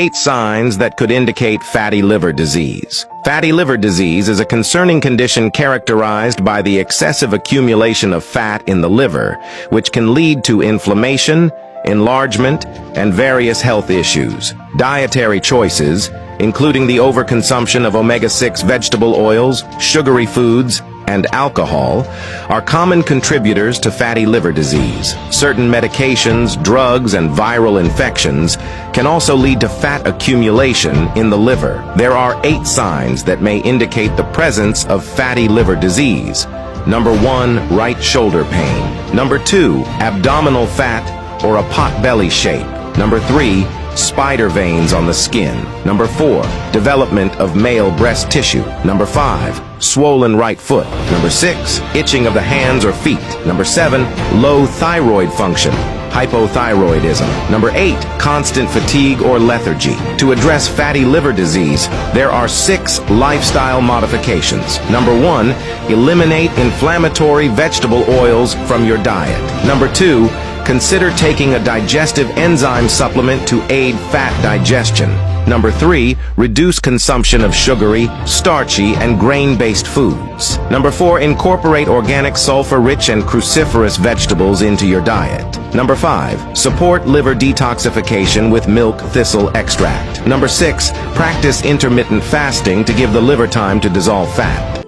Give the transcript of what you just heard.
8 signs that could indicate fatty liver disease. Fatty liver disease is a concerning condition characterized by the excessive accumulation of fat in the liver, which can lead to inflammation, enlargement, and various health issues. Dietary choices, including the overconsumption of omega-6 vegetable oils, sugary foods, and alcohol, are common contributors to fatty liver disease. Certain medications, drugs, and viral infections can also lead to fat accumulation in the liver. There are 8 signs that may indicate the presence of fatty liver disease. Number 1, right shoulder pain. Number 2, abdominal fat or a pot-belly shape. Number 3, spider veins on the skin. Number 4, development of male breast tissue. Number 5, swollen right foot. Number 6, itching of the hands or feet. Number 7, low thyroid function, hypothyroidism. Number 8, constant fatigue or lethargy. To address fatty liver disease, there are 6 lifestyle modifications. Number 1, eliminate inflammatory vegetable oils from your diet. Number 2, consider taking a digestive enzyme supplement to aid fat digestion. Number 3, reduce consumption of sugary, starchy, and grain-based foods. Number 4, incorporate organic sulfur-rich and cruciferous vegetables into your diet. Number 5, support liver detoxification with milk thistle extract. Number 6, practice intermittent fasting to give the liver time to dissolve fat.